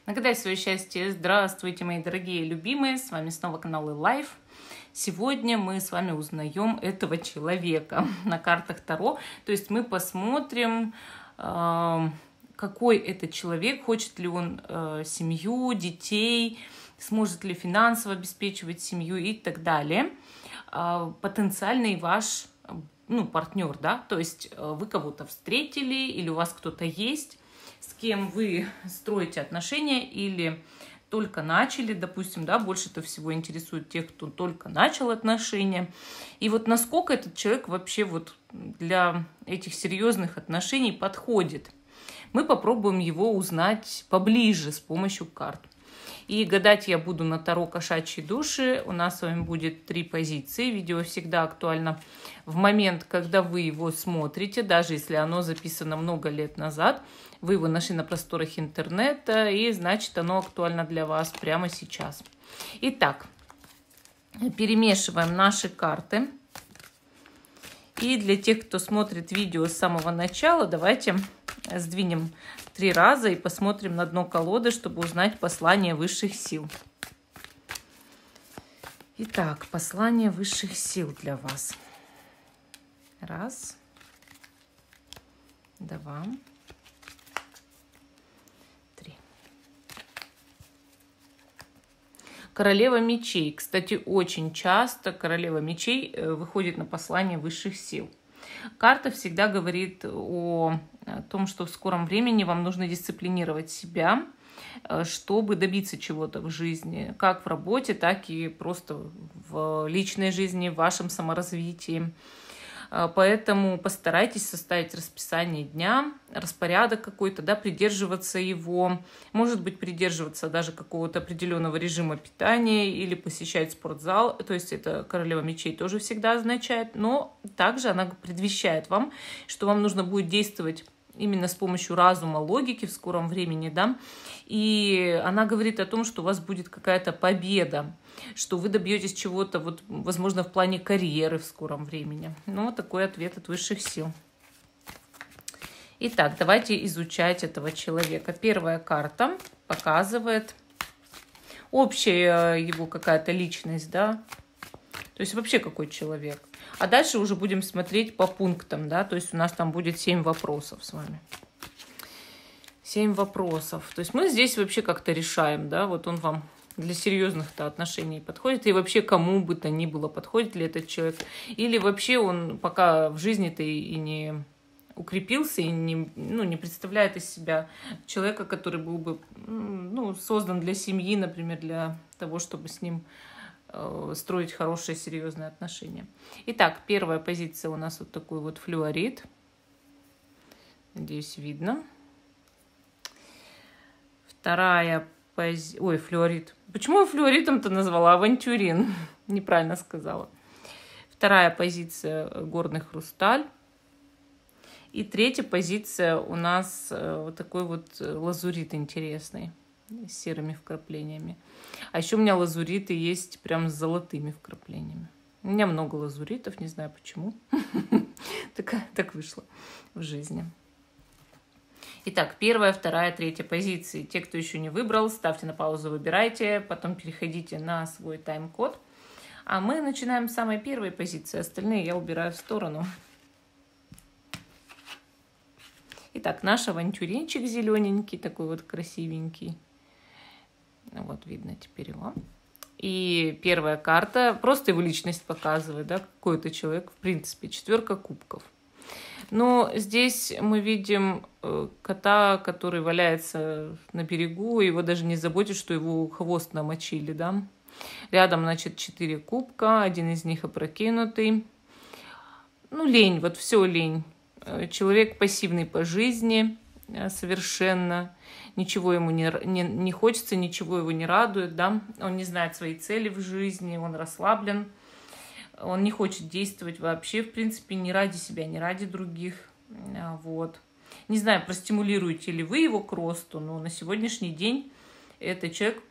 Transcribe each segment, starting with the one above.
Нагадай свое счастье. Здравствуйте, мои дорогие любимые. С вами снова канал Life. Сегодня мы с вами узнаем этого человека на картах Таро. То есть мы посмотрим, какой это человек, хочет ли он семью, детей, сможет ли финансово обеспечивать семью и так далее. Потенциальный ваш партнер, да, то есть вы кого-то встретили или у вас кто-то есть, с кем вы строите отношения или только начали, допустим, да, больше-то всего интересует тех, кто только начал отношения. И вот насколько этот человек вообще вот для этих серьезных отношений подходит. Мы попробуем его узнать поближе с помощью карт. И гадать я буду на Таро кошачьей души. У нас с вами будет 3 позиции. Видео всегда актуально в момент, когда вы его смотрите, даже если оно записано много лет назад. Вы его нашли на просторах интернета, и значит оно актуально для вас прямо сейчас. Итак, перемешиваем наши карты. И для тех, кто смотрит видео с самого начала, давайте сдвинем 3 раза и посмотрим на дно колоды, чтобы узнать послание высших сил. Итак, послание высших сил для вас. 1, 2, 3. Королева мечей. Кстати, очень часто королева мечей выходит на послание высших сил. Карта всегда говорит о том, что в скором времени вам нужно дисциплинировать себя, чтобы добиться чего-то в жизни, как в работе, так и просто в личной жизни, в вашем саморазвитии. Поэтому постарайтесь составить расписание дня, распорядок какой-то, да, придерживаться его, может быть, придерживаться даже какого-то определенного режима питания или посещать спортзал. То есть это королева мечей тоже всегда означает, но также она предвещает вам, что вам нужно будет действовать именно с помощью разума, логики в скором времени, да, и она говорит о том, что у вас будет какая-то победа, что вы добьетесь чего-то, вот, возможно, в плане карьеры в скором времени. Ну, вот такой ответ от высших сил. Итак, давайте изучать этого человека. Первая карта показывает общая его какая-то личность, да, то есть вообще какой человек. А дальше уже будем смотреть по пунктам, да, то есть у нас там будет 7 вопросов с вами. 7 вопросов. То есть мы здесь вообще как-то решаем, да, вот он вам для серьезных-то отношений подходит, и вообще кому бы то ни было, подходит ли этот человек, или вообще он пока в жизни-то и не укрепился, и не представляет из себя человека, который был бы создан для семьи, например, для того, чтобы с ним строить хорошие, серьезные отношения. Итак, первая позиция у нас вот такой вот флюорит. Надеюсь, видно. Вторая позиция... Ой, флюорит. Почему я флюоритом-то назвала? Авантюрин. Неправильно сказала. Вторая позиция горный хрусталь. И третья позиция у нас вот такой вот лазурит интересный. С серыми вкраплениями. А еще у меня лазуриты есть прям с золотыми вкраплениями. У меня много лазуритов, не знаю почему. Так вышло в жизни. Итак, 1, 2, 3 позиции. Те, кто еще не выбрал, ставьте на паузу, выбирайте, потом переходите на свой тайм-код. А мы начинаем с самой первой позиции, остальные я убираю в сторону. Итак, наш авантюринчик зелененький, такой вот красивенький. Вот видно теперь его. И первая карта, просто его личность показывает, да, какой это человек, в принципе, 4 кубков. Но здесь мы видим кота, который валяется на берегу, его даже не заботит, что его хвост намочили, да. Рядом, значит, 4 кубка, один из них опрокинутый. Лень, вот все лень. Человек пассивный по жизни совершенно. Ничего ему не хочется, ничего его не радует, да. Он не знает своей цели в жизни, он расслаблен. Он не хочет действовать вообще, в принципе, не ради себя, не ради других. Вот. Не знаю, простимулируете ли вы его к росту, но на сегодняшний день это человек,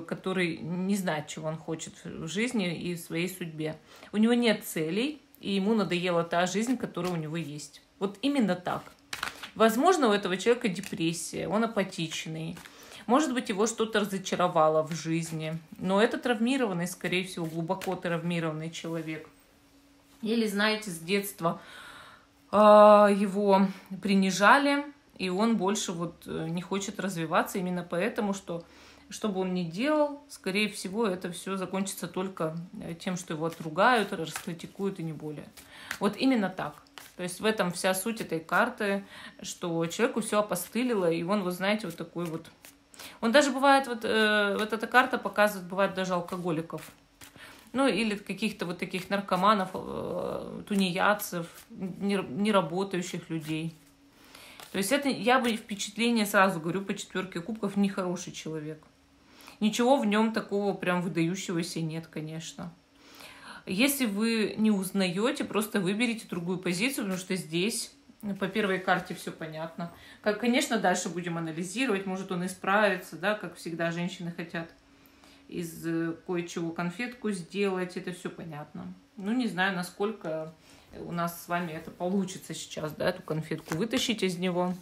который не знает, чего он хочет в жизни и в своей судьбе. У него нет целей, и ему надоела та жизнь, которая у него есть. Вот именно так. Возможно, у этого человека депрессия, он апатичный, Может быть, его что-то разочаровало в жизни. Но это травмированный, скорее всего, глубоко травмированный человек. Или, знаете, с детства его принижали, и он больше вот не хочет развиваться именно поэтому, что бы он ни делал, скорее всего, это все закончится только тем, что его отругают, раскритикуют и не более. Вот именно так. То есть в этом вся суть этой карты, что человеку все опостылило, и он, вы знаете, вот такой вот... Он даже бывает, вот эта карта показывает, бывает даже алкоголиков. Ну, или каких-то вот таких наркоманов, тунеядцев, неработающих людей. То есть это, я бы впечатление сразу говорю по 4 кубков, нехороший человек. Ничего в нем такого прям выдающегося нет, конечно. Если вы не узнаете, просто выберите другую позицию, потому что здесь по первой карте все понятно. Конечно, дальше будем анализировать, может он исправится, да, как всегда женщины хотят из кое-чего конфетку сделать, это все понятно. Ну, не знаю, насколько у нас с вами это получится сейчас, да, эту конфетку вытащить из него.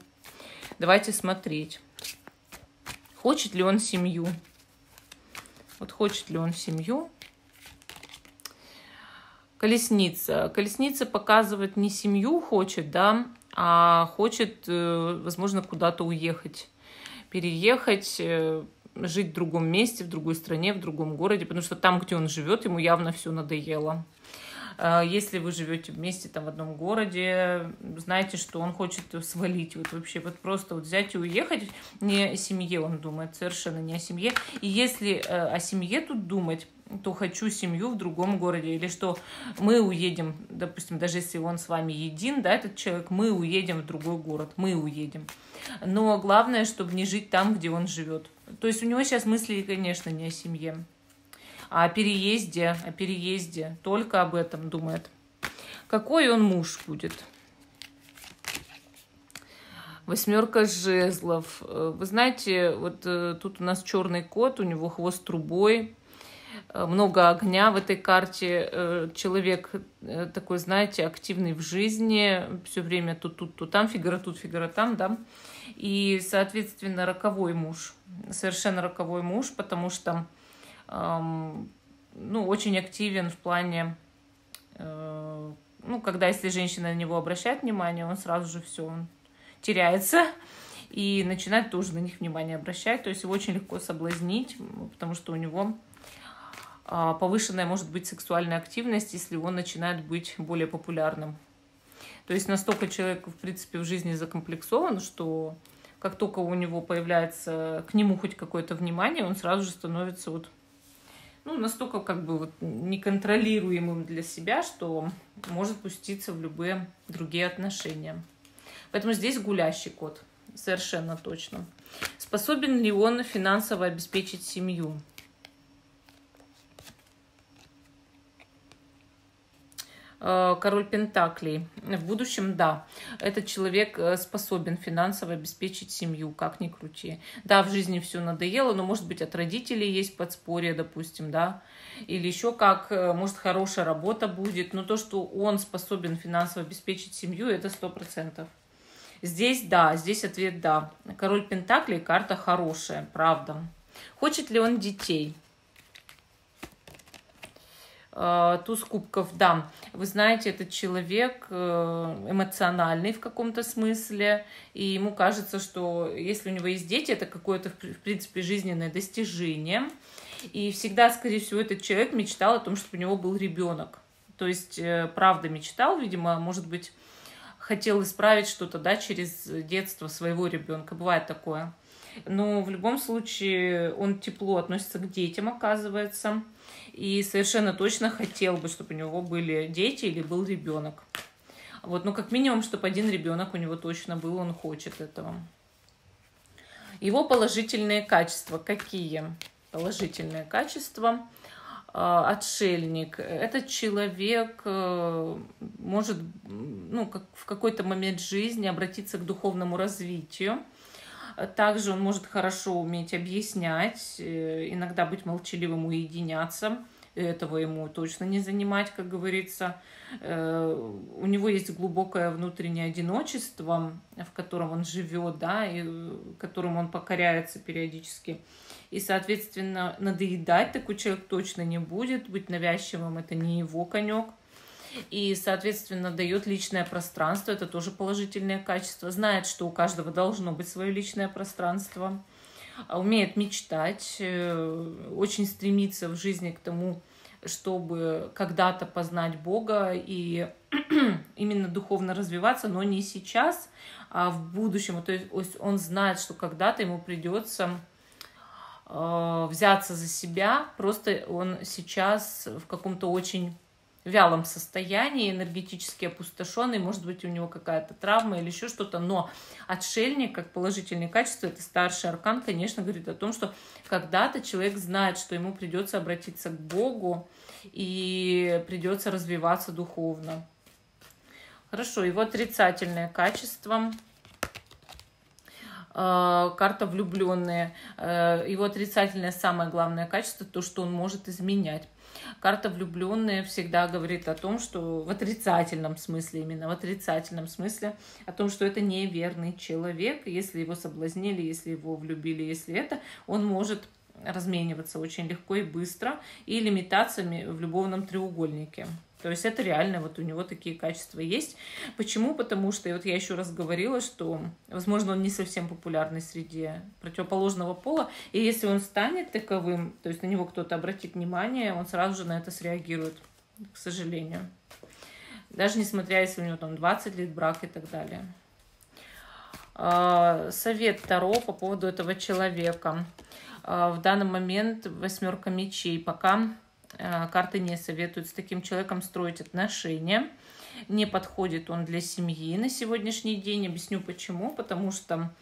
Давайте смотреть. Хочет ли он семью? Вот хочет ли он семью? Колесница. Колесница показывает не семью хочет, да, а хочет, возможно, куда-то уехать, переехать, жить в другом месте, в другой стране, в другом городе, потому что там, где он живет, ему явно все надоело. Если вы живете вместе там в одном городе, знаете, что он хочет свалить, вот вообще вот просто вот взять и уехать. Не о семье он думает, совершенно не о семье. И если о семье тут думать, то хочу семью в другом городе. Или что мы уедем, допустим, даже если он с вами един, да, этот человек, мы уедем в другой город, мы уедем. Но главное, чтобы не жить там, где он живет. То есть у него сейчас мысли, конечно, не о семье, а о переезде, только об этом думает. Какой он муж будет? 8 жезлов. Вы знаете, вот тут у нас черный кот, у него хвост трубой, много огня в этой карте. Человек такой, знаете, активный в жизни, все время то тут, то там, фигура тут, фигура там, да. И, соответственно, роковой муж. Совершенно роковой муж, потому что ну, очень активен в плане, ну, когда если женщина на него обращает внимание, он сразу же все, он теряется и начинает тоже на них внимание обращать. То есть его очень легко соблазнить, потому что у него повышенная может быть сексуальная активность, если он начинает быть более популярным. То есть настолько человек, в принципе, в жизни закомплексован, что как только у него появляется к нему хоть какое-то внимание, он сразу же становится вот, ну, настолько как бы вот неконтролируемым для себя, что может пуститься в любые другие отношения. Поэтому здесь гулящий кот, совершенно точно. Способен ли он финансово обеспечить семью? Король Пентаклей. В будущем, да, этот человек способен финансово обеспечить семью, как ни крути. Да, в жизни все надоело, но, может быть, от родителей есть подспорье, допустим, да, или еще как, может, хорошая работа будет, но то, что он способен финансово обеспечить семью, это 100%. Здесь, да, здесь ответ да. Король Пентаклей, карта хорошая, правда. Хочет ли он детей? Туз кубков, да. Вы знаете, этот человек эмоциональный в каком-то смысле, и ему кажется, что если у него есть дети, это какое-то, в принципе, жизненное достижение. И всегда, скорее всего, этот человек мечтал о том, чтобы у него был ребенок. То есть, правда, мечтал, видимо, может быть, хотел исправить что-то, да, через детство своего ребенка. Бывает такое. Но в любом случае он тепло относится к детям, оказывается. И совершенно точно хотел бы, чтобы у него были дети или был ребенок. Вот, ну, как минимум, чтобы один ребенок у него точно был, он хочет этого. Его положительные качества какие? Положительные качества. Отшельник. Этот человек может, ну, как в какой-то момент жизни обратиться к духовному развитию. Также он может хорошо уметь объяснять, иногда быть молчаливым, уединяться, этого ему точно не занимать, как говорится. У него есть глубокое внутреннее одиночество, в котором он живет, да, и которым он покоряется периодически. И, соответственно, надоедать такой человек точно не будет, быть навязчивым — это не его конек. И, соответственно, дает личное пространство, это тоже положительное качество. Знает, что у каждого должно быть свое личное пространство. Умеет мечтать, очень стремится в жизни к тому, чтобы когда-то познать Бога и именно духовно развиваться, но не сейчас, а в будущем. То есть он знает, что когда-то ему придется взяться за себя, просто он сейчас в каком-то очень вялом состоянии, энергетически опустошенный, может быть, у него какая-то травма или еще что-то, но отшельник, как положительное качество, это старший аркан, конечно, говорит о том, что когда-то человек знает, что ему придется обратиться к Богу и придется развиваться духовно. Хорошо, его отрицательное качество. Карта влюбленные. Его отрицательное самое главное качество — то, что он может изменять. Карта влюбленные всегда говорит о том, что в отрицательном смысле, именно в отрицательном смысле, о том, что это неверный человек. Если его соблазнили, если его влюбили, если это, он может размениваться очень легко и быстро или метаться в любовном треугольнике. То есть это реально, вот у него такие качества есть. Почему? Потому что, и вот я еще раз говорила, что, возможно, он не совсем популярный среди противоположного пола, и если он станет таковым, то есть на него кто-то обратит внимание, он сразу же на это среагирует, к сожалению. Даже несмотря, если у него там 20 лет брак и так далее. Совет Таро по поводу этого человека. В данный момент 8 мечей. Пока карты не советуют с таким человеком строить отношения. Не подходит он для семьи на сегодняшний день. Объясню почему. Потому что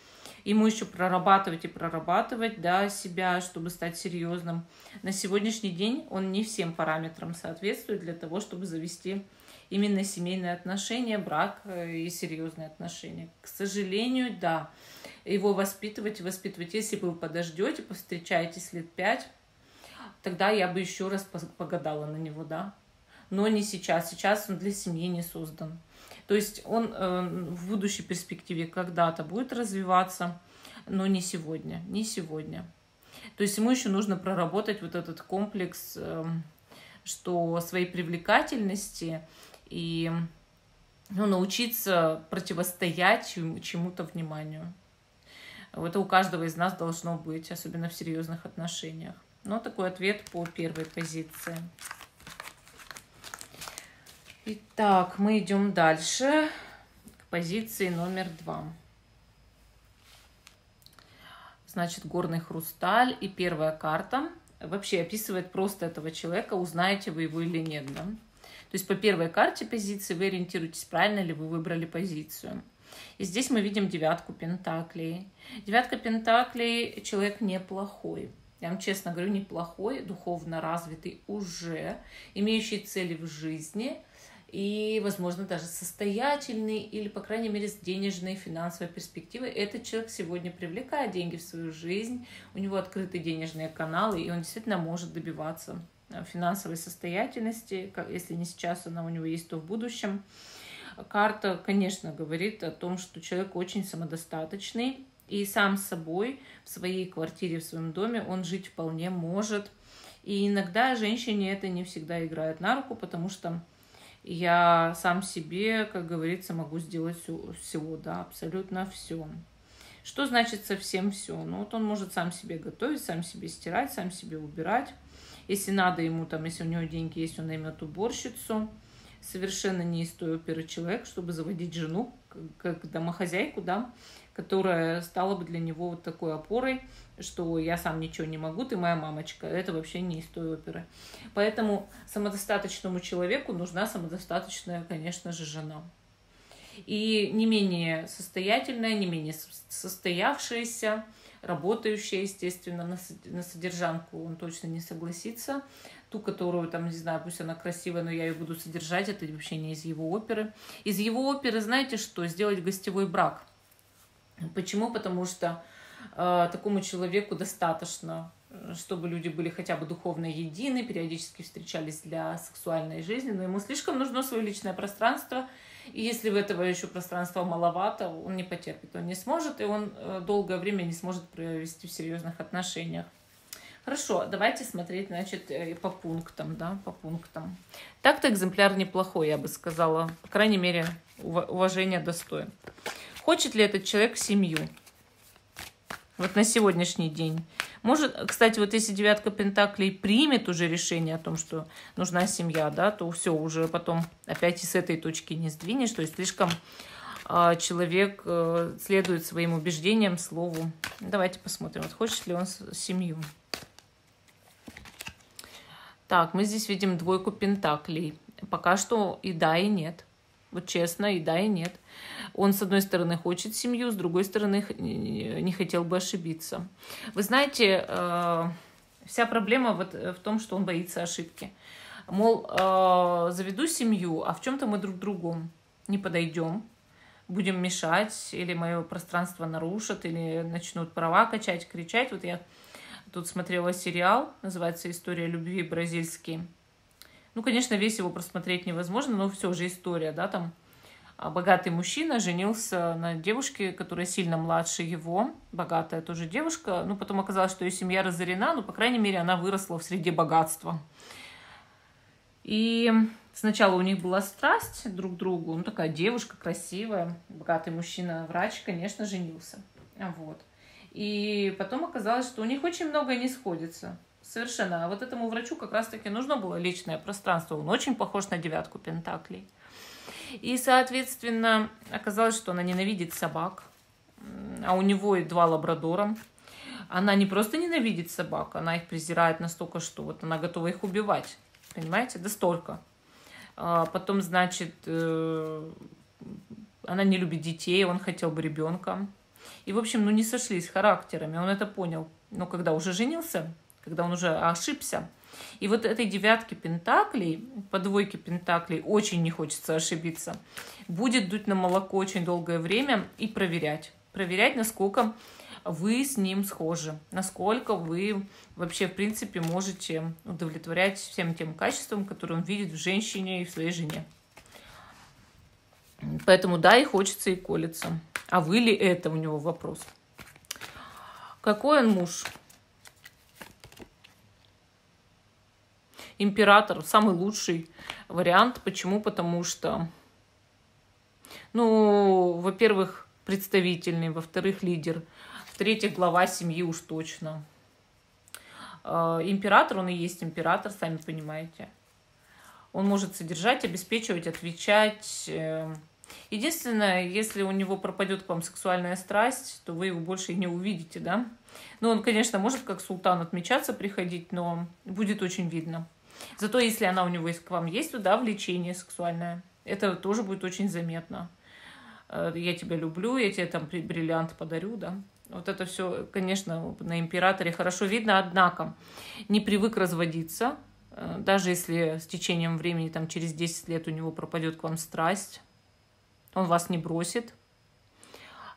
ему еще прорабатывать и прорабатывать, да, себя, чтобы стать серьезным. На сегодняшний день он не всем параметрам соответствует для того, чтобы завести именно семейные отношения, брак и серьезные отношения. К сожалению, да. Его воспитывать. Если вы подождете, повстречаетесь лет 5, тогда я бы еще раз погадала на него, да. Но не сейчас. Сейчас он для семьи не создан. То есть он в будущей перспективе когда-то будет развиваться, но не сегодня. Не сегодня. То есть ему еще нужно проработать вот этот комплекс, что своей привлекательности и научиться противостоять чему-то вниманию. Это у каждого из нас должно быть, особенно в серьезных отношениях. Но такой ответ по первой позиции. Итак, мы идем дальше к позиции номер 2. Значит, горный хрусталь. И первая карта вообще описывает просто этого человека, узнаете вы его или нет. Да? То есть по первой карте позиции вы ориентируетесь, правильно ли вы выбрали позицию. И здесь мы видим 9 пентаклей. 9 пентаклей — человек неплохой. Я вам честно говорю, неплохой, духовно развитый уже, имеющий цели в жизни и, возможно, даже состоятельный или, по крайней мере, с денежной финансовой перспективой. Этот человек сегодня привлекает деньги в свою жизнь, у него открыты денежные каналы, и он действительно может добиваться финансовой состоятельности. Если не сейчас она у него есть, то в будущем. Карта, конечно, говорит о том, что человек очень самодостаточный, и сам с собой в своей квартире, в своем доме он жить вполне может. И иногда женщине это не всегда играет на руку, потому что я сам себе, как говорится, могу сделать все, да, абсолютно все. Что значит совсем все? Ну вот он может сам себе готовить, сам себе стирать, сам себе убирать. Если надо ему, там, если у него деньги есть, он наймет уборщицу. Совершенно не из той оперы человек, чтобы заводить жену, как домохозяйку, да, которая стала бы для него вот такой опорой, что я сам ничего не могу, ты моя мамочка. Это вообще не из той оперы. Поэтому самодостаточному человеку нужна самодостаточная, конечно же, жена. И не менее состоятельная, не менее состоявшаяся, работающая, естественно, на содержанку он точно не согласится. Ту, которую, там, не знаю, пусть она красивая, но я ее буду содержать, это вообще не из его оперы. Из его оперы, знаете что? Сделать гостевой брак. Почему? Потому что такому человеку достаточно чтобы люди были хотя бы духовно едины, периодически встречались для сексуальной жизни, но ему слишком нужно свое личное пространство, и если в этого еще пространства маловато, он не потерпит, он не сможет, и он долгое время не сможет провести в серьезных отношениях. Хорошо, давайте смотреть, значит, по пунктам, да, по пунктам. Так-то экземпляр неплохой, я бы сказала, по крайней мере, уважение достоин. Хочет ли этот человек семью? Вот на сегодняшний день. Может, кстати, вот если девятка пентаклей примет уже решение о том, что нужна семья, да, то все, уже потом опять и с этой точки не сдвинешь. То есть слишком человек следует своим убеждениям, слову. Давайте посмотрим, вот хочет ли он семью. Так, мы здесь видим двойку пентаклей. Пока что и да, и нет. Вот честно, и да, и нет. Он, с одной стороны, хочет семью, с другой стороны, не хотел бы ошибиться. Вы знаете, вся проблема вот в том, что он боится ошибки. Мол, заведу семью, а в чем-то мы друг к другу не подойдем, будем мешать, или мое пространство нарушат, или начнут права качать, кричать. Вот я тут смотрела сериал, называется «История любви бразильский». Ну, конечно, весь его просмотреть невозможно, но все же история, да, там богатый мужчина женился на девушке, которая сильно младше его, богатая тоже девушка, ну, потом оказалось, что ее семья разорена, но, по крайней мере, она выросла в среде богатства. И сначала у них была страсть друг к другу, ну, такая девушка красивая, богатый мужчина, врач, конечно, женился, вот. И потом оказалось, что у них очень многое не сходится. Совершенно. А вот этому врачу как раз-таки нужно было личное пространство. Он очень похож на девятку пентаклей. И, соответственно, оказалось, что она ненавидит собак. А у него и 2 лабрадора. Она не просто ненавидит собак, она их презирает настолько, что вот она готова их убивать. Понимаете? Да столько. Потом, значит, она не любит детей, он хотел бы ребенка. И, в общем, ну не сошлись характерами. Он это понял. Но когда уже женился, когда он уже ошибся. И вот этой девятке пентаклей, по двойке пентаклей, очень не хочется ошибиться. Будет дуть на молоко очень долгое время и проверять. Проверять, насколько вы с ним схожи. Насколько вы вообще, в принципе, можете удовлетворять всем тем качествам, которые он видит в женщине и в своей жене. Поэтому да, и хочется, и колется. А вы ли это, у него вопрос. Какой он муж? Император, самый лучший вариант. Почему? Потому что, ну, во-первых, представительный, во-вторых, лидер, в-третьих, глава семьи уж точно. Император, он и есть император, сами понимаете. Он может содержать, обеспечивать, отвечать. Единственное, если у него пропадет к вам сексуальная страсть, то вы его больше и не увидите, да? Ну, он, конечно, может как султан отмечаться, приходить, но будет очень видно. Зато если она у него к вам есть, то да, влечение сексуальное. Это тоже будет очень заметно. Я тебя люблю, я тебе там бриллиант подарю, да. Вот это все, конечно, на императоре хорошо видно, однако не привык разводиться. Даже если с течением времени, там, через 10 лет у него пропадет к вам страсть, он вас не бросит,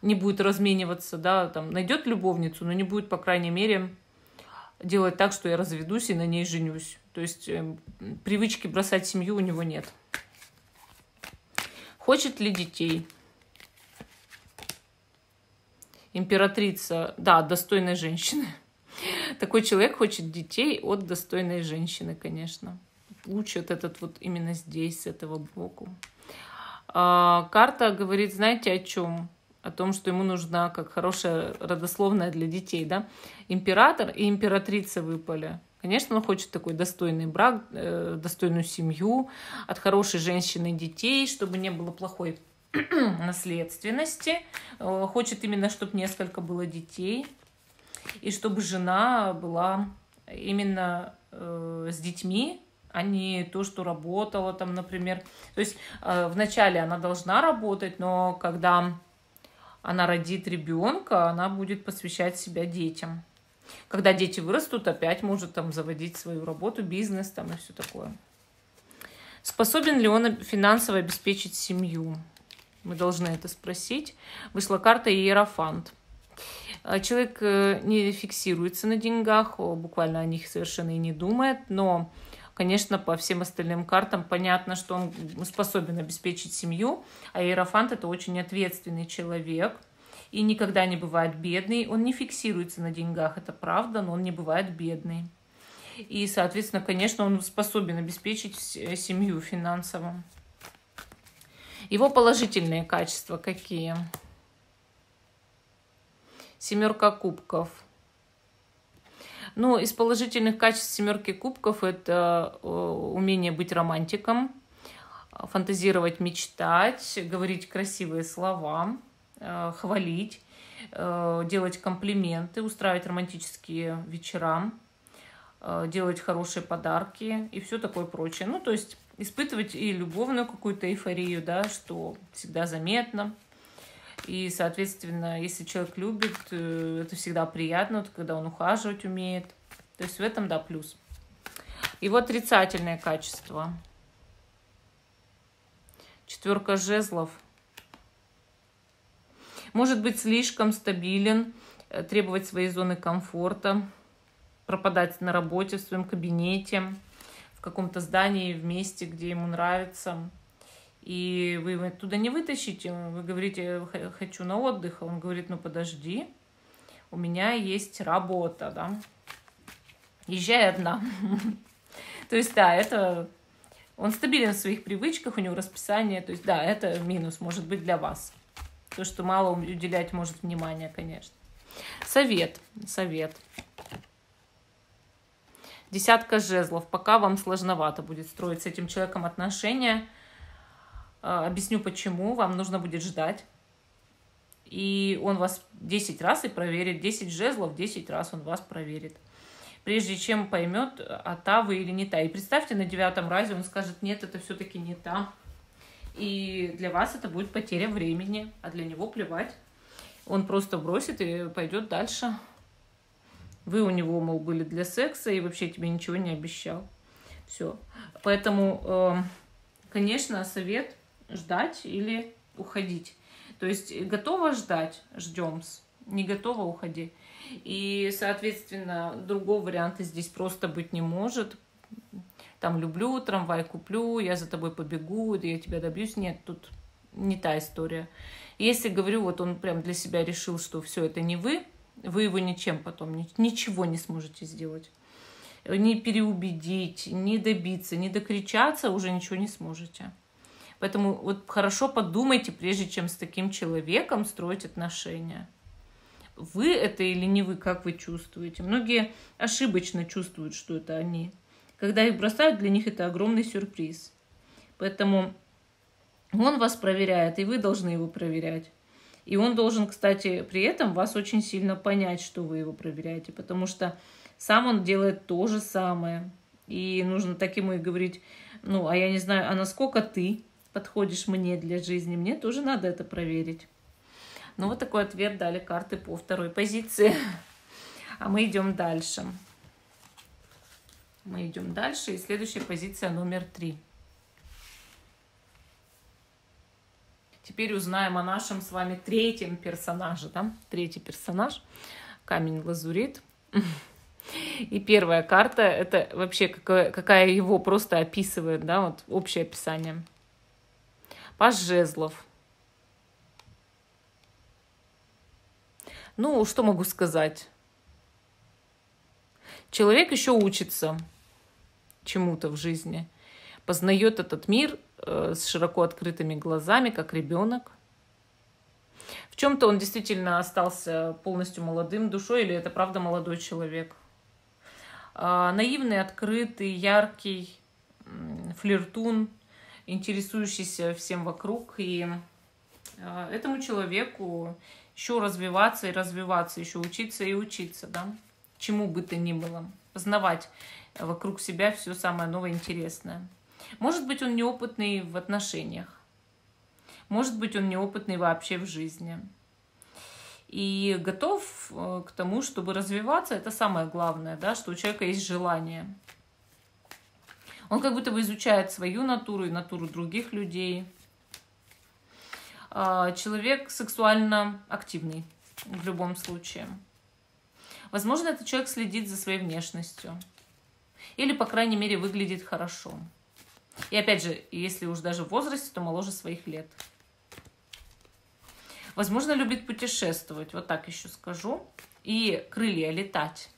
не будет размениваться, да, там, найдет любовницу, но не будет, по крайней мере, делать так, что я разведусь и на ней женюсь. То есть привычки бросать семью у него нет. Хочет ли детей? Императрица, да, достойной женщины. Такой человек хочет детей от достойной женщины, конечно. Учат этот вот именно здесь, с этого боку. Карта говорит, знаете, о чем? О том, что ему нужна как хорошая родословная для детей, да? Император и императрица выпали. Конечно, он хочет такой достойный брак, достойную семью, от хорошей женщины детей, чтобы не было плохой наследственности. Хочет именно, чтобы несколько было детей. И чтобы жена была именно с детьми, а не то, что работала там, например. То есть вначале она должна работать, но когда она родит ребенка, она будет посвящать себя детям. Когда дети вырастут, опять может там заводить свою работу, бизнес там и все такое. Способен ли он финансово обеспечить семью? Мы должны это спросить. Вышла карта Иерофант. Человек не фиксируется на деньгах, буквально о них совершенно и не думает, но, конечно, по всем остальным картам понятно, что он способен обеспечить семью, а Иерофант — это очень ответственный человек и никогда не бывает бедный. Он не фиксируется на деньгах, это правда, но он не бывает бедный. И, соответственно, конечно, он способен обеспечить семью финансово. Его положительные качества какие? 7 кубков. Ну, из положительных качеств 7 кубков это умение быть романтиком, фантазировать, мечтать, говорить красивые слова, хвалить, делать комплименты, устраивать романтические вечера, делать хорошие подарки и все такое прочее. Ну, то есть испытывать и любовную какую-то эйфорию, да, что всегда заметно. И, соответственно, если человек любит, это всегда приятно, вот, когда он ухаживать умеет. То есть в этом, да, плюс. Его отрицательные качества. 4 жезлов. Может быть слишком стабилен, требовать своей зоны комфорта, пропадать на работе, в своем кабинете, в каком-то здании, в месте, где ему нравится. И вы его оттуда не вытащите. Вы говорите, хочу на отдых. А он говорит, ну подожди, у меня есть работа, да. Езжай одна. То есть, да, это... Он стабилен в своих привычках, у него расписание. То есть, да, это минус, может быть, для вас. То, что мало уделять может внимания, конечно. Совет. 10 жезлов. Пока вам сложновато будет строить с этим человеком отношения. Объясню почему. Вам нужно будет ждать. И он вас 10 раз и проверит. 10 жезлов, 10 раз он вас проверит. Прежде чем поймет, а та вы или не та. И представьте, на 9-м разе он скажет, нет, это все-таки не та. И для вас это будет потеря времени. А для него плевать. Он просто бросит и пойдет дальше. Вы у него, мол, были для секса и вообще тебе ничего не обещал. Все. Поэтому, конечно, совет ждать или уходить. То есть готова ждать, ждем-с. Не готова, уходи. И, соответственно, другого варианта здесь просто быть не может. Там люблю, трамвай куплю, я за тобой побегу, я тебя добьюсь. Нет, тут не та история. Если, говорю, вот он прям для себя решил, что все это не вы его ничем потом, ничего не сможете сделать. Не переубедить, не добиться, не докричаться уже ничего не сможете. Поэтому вот хорошо подумайте, прежде чем с таким человеком строить отношения. Вы это или не вы, как вы чувствуете? Многие ошибочно чувствуют, что это они. Когда их бросают, для них это огромный сюрприз. Поэтому он вас проверяет, и вы должны его проверять. И он должен, кстати, при этом вас очень сильно понять, что вы его проверяете, потому что сам он делает то же самое. И нужно так ему и говорить, ну, а я не знаю, а насколько ты подходишь мне для жизни, мне тоже надо это проверить. Ну, вот такой ответ дали карты по 2-й позиции. А мы идем дальше. Мы идем дальше, и следующая позиция номер 3. Теперь узнаем о нашем с вами 3-м персонаже. Да? 3-й персонаж. Камень-лазурит. И первая карта, это вообще какая его просто описывает, да, вот общее описание. Паж жезлов. Ну, что могу сказать? Человек еще учится чему-то в жизни. Познает этот мир с широко открытыми глазами, как ребенок. В чем-то он действительно остался полностью молодым душой, или это правда молодой человек. Наивный, открытый, яркий, флиртун, интересующийся всем вокруг. И этому человеку еще развиваться и развиваться, еще учиться и учиться, да? Чему бы то ни было. Познавать вокруг себя все самое новое интересное. Может быть, он неопытный в отношениях. Может быть, он неопытный вообще в жизни. И готов к тому, чтобы развиваться, это самое главное, да, что у человека есть желание. Он как будто бы изучает свою натуру и натуру других людей. Человек сексуально активный. в любом случае. Возможно, этот человек следит за своей внешностью. Или, по крайней мере, выглядит хорошо. И опять же, если уж даже в возрасте, то моложе своих лет. Возможно, любит путешествовать, вот так еще скажу. И крылья, летать.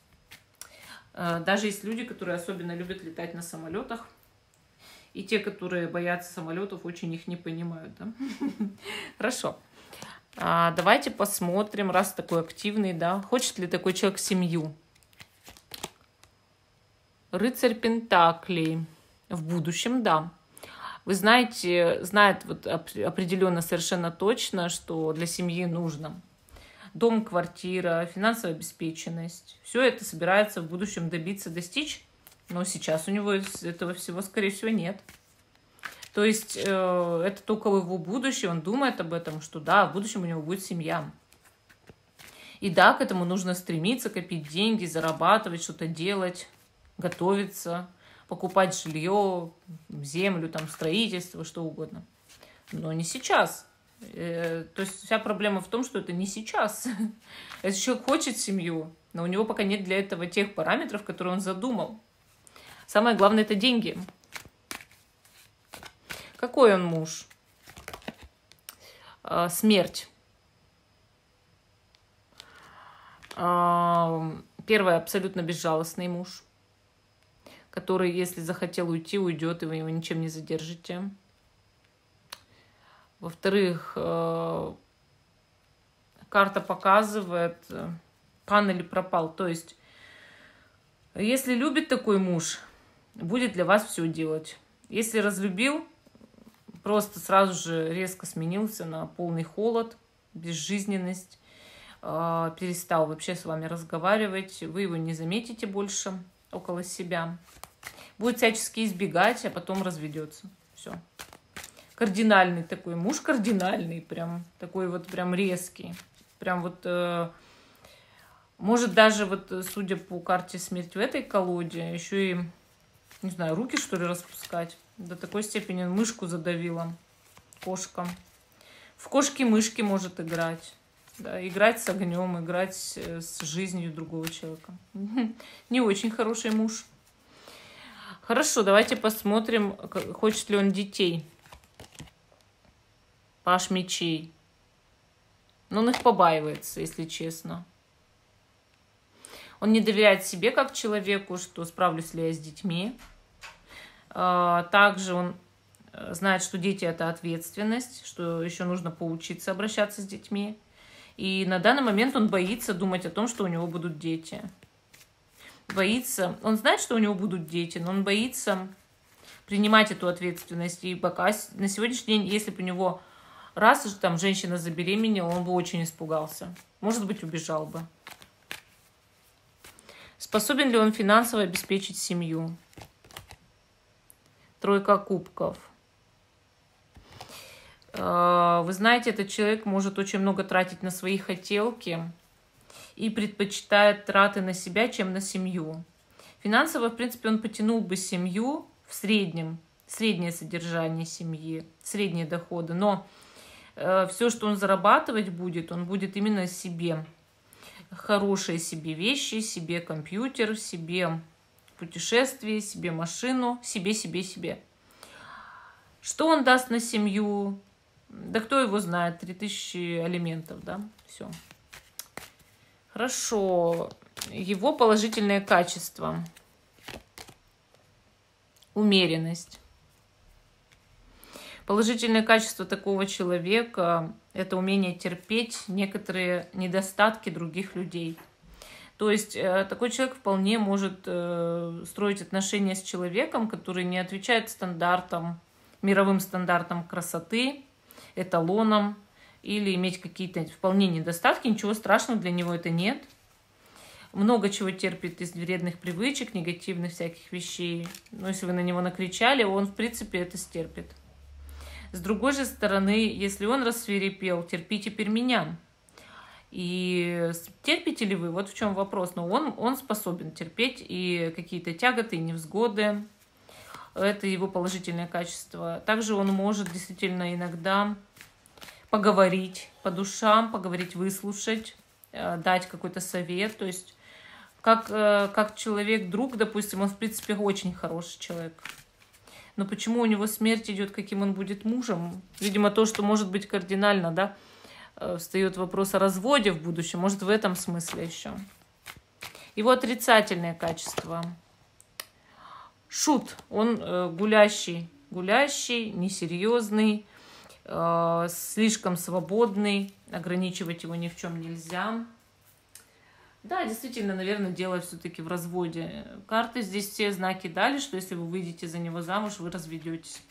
Даже есть люди, которые особенно любят летать на самолетах. И те, которые боятся самолетов, очень их не понимают. Да? Хорошо. Давайте посмотрим, раз такой активный, да, хочет ли такой человек семью. Рыцарь Пентаклей. В будущем, да. Вы знаете, знает вот определенно совершенно точно, что для семьи нужно дом, квартира, финансовая обеспеченность. Все это собирается в будущем добиться, достичь, но сейчас у него этого всего, скорее всего, нет. То есть это только его будущее, он думает об этом, что да, в будущем у него будет семья. И да, к этому нужно стремиться, копить деньги, зарабатывать, что-то делать, готовиться, покупать жилье, землю, там, строительство, что угодно. Но не сейчас. То есть вся проблема в том, что это не сейчас. Если человек хочет семью, но у него пока нет для этого тех параметров, которые он задумал. Самое главное – это деньги. Какой он муж? Смерть. Первый – абсолютно безжалостный муж, который, если захотел уйти, уйдет, и вы его ничем не задержите. Во-вторых, карта показывает пан или пропал. То есть, если любит такой муж, будет для вас все делать. Если разлюбил, просто сразу же резко сменился на полный холод, безжизненность, перестал вообще с вами разговаривать, вы его не заметите больше около себя. Будет всячески избегать, а потом разведется. Все. Кардинальный такой муж, кардинальный, прям такой вот прям резкий. Прям вот, может даже вот, судя по карте смерть в этой колоде, еще и, не знаю, руки что ли распускать. До такой степени мышку задавила, кошка. В кошки-мышки может играть. Да, играть с огнем, играть с жизнью другого человека. Не очень хороший муж. Хорошо, давайте посмотрим, хочет ли он детей. Паш мечей. Но он их побаивается, если честно. Он не доверяет себе как человеку, что справлюсь ли я с детьми. Также он знает, что дети – это ответственность, что еще нужно поучиться обращаться с детьми. И на данный момент он боится думать о том, что у него будут дети. Боится. Он знает, что у него будут дети, но он боится принимать эту ответственность. И пока на сегодняшний день, если бы у него раз уж там женщина забеременела, он бы очень испугался. Может быть, убежал бы. Способен ли он финансово обеспечить семью? Тройка кубков. Вы знаете, этот человек может очень много тратить на свои хотелки и предпочитает траты на себя, чем на семью. Финансово, в принципе, он потянул бы семью в среднем, среднее содержание семьи, средние доходы, но все, что он зарабатывать будет, он будет именно себе. Хорошие себе вещи, себе компьютер, себе путешествие, себе машину, себе. Что он даст на семью? Да кто его знает, 3000 алиментов, да, все. Хорошо, его положительное качество. Умеренность. Положительное качество такого человека – это умение терпеть некоторые недостатки других людей. То есть такой человек вполне может строить отношения с человеком, который не отвечает стандартам, мировым стандартам красоты, эталонам, или иметь какие-то вполне недостатки. Ничего страшного для него это нет. Много чего терпит из вредных привычек, негативных всяких вещей. Но если вы на него накричали, он, в принципе, это стерпит. С другой же стороны, если он рассвирепел, терпи теперь меня. И терпите ли вы? Вот в чем вопрос. Но он способен терпеть и какие-то тяготы, и невзгоды. Это его положительное качество. Также он может действительно иногда поговорить по душам, поговорить, выслушать. дать какой-то совет. То есть как человек-друг, допустим, он, в принципе, очень хороший человек. Но почему у него смерть идет, каким он будет мужем? Видимо, то, что может быть кардинально, да, встает вопрос о разводе в будущем. Может, в этом смысле еще. Его отрицательные качества. Шут. Он гулящий, несерьезный, слишком свободный. Ограничивать его ни в чем нельзя. Да, действительно, наверное, дело все-таки в разводе. Карты здесь все знаки дали, что если вы выйдете за него замуж, вы разведетесь.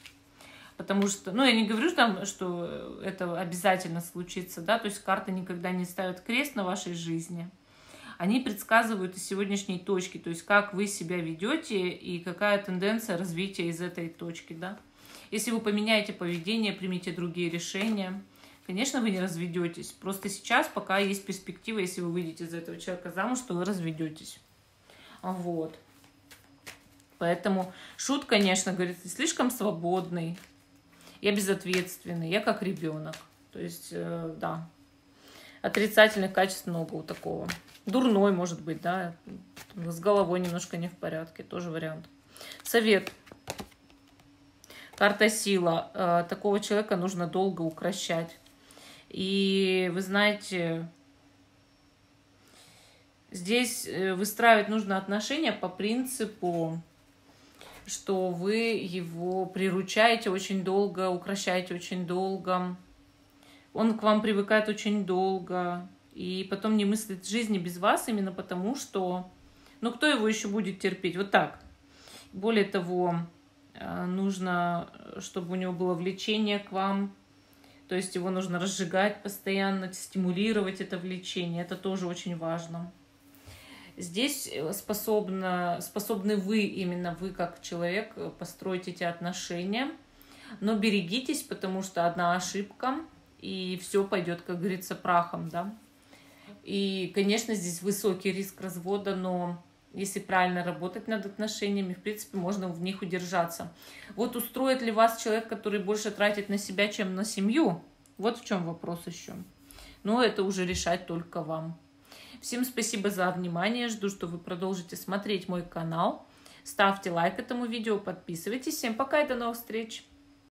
Потому что, ну, я не говорю там, что это обязательно случится, да, то есть карты никогда не ставят крест на вашей жизни. Они предсказывают из сегодняшней точки, то есть как вы себя ведете и какая тенденция развития из этой точки, да. Если вы поменяете поведение, примите другие решения, конечно, вы не разведетесь. Просто сейчас пока есть перспектива, если вы выйдете за этого человека замуж, что вы разведетесь. Вот. Поэтому шут, конечно, говорит, слишком свободный. Я безответственный, я как ребенок. То есть, да, отрицательных качеств много у такого. Дурной, может быть, да, с головой немножко не в порядке, тоже вариант. Совет. Карта сила. Такого человека нужно долго укрощать. И вы знаете, здесь выстраивать нужно отношения по принципу, что вы его приручаете очень долго, укрощаете очень долго. Он к вам привыкает очень долго. И потом не мыслит жизни без вас именно потому, что... Ну, кто его еще будет терпеть? Вот так. Более того, нужно, чтобы у него было влечение к вам. То есть его нужно разжигать постоянно, стимулировать это влечение. Это тоже очень важно. Здесь способны вы, именно вы как человек, построить эти отношения. Но берегитесь, потому что одна ошибка, и все пойдет, как говорится, прахом, да. И, конечно, здесь высокий риск развода, но если правильно работать над отношениями, в принципе, можно в них удержаться. Вот устроит ли вас человек, который больше тратит на себя, чем на семью? Вот в чем вопрос еще. Но это уже решать только вам. Всем спасибо за внимание. Жду, что вы продолжите смотреть мой канал. Ставьте лайк этому видео, подписывайтесь. Всем пока и до новых встреч.